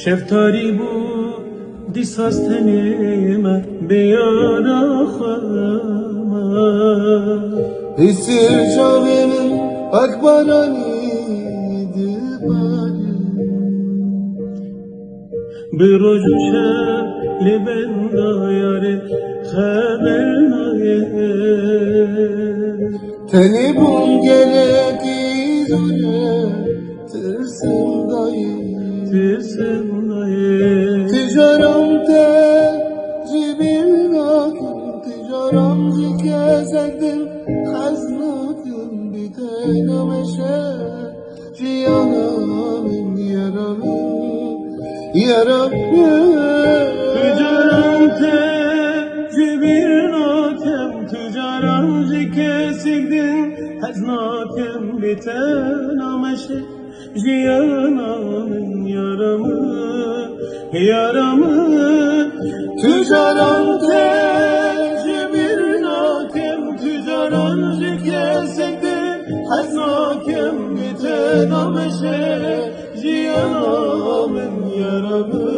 شفتاری بو دیساز تنیمه بیارا خواهمه Esir çaverim akbaraniydi bari Bir ucuşa libenda yare haber naye Telefon gelek izole tırsın dayı Tirsin naye Ticaram te cibin akın Ticaram zikesedin Haznakın bitene meşe Ciyanamın yaramın Tüccaran tecbir nakem Tüccaran zikesidin Haznakem biten ameşe Ciyanamın yaramı Tüccaran tecbir nakem Tüccaran zikesidin Haznakem biten ameşe Ciyanamın yaramı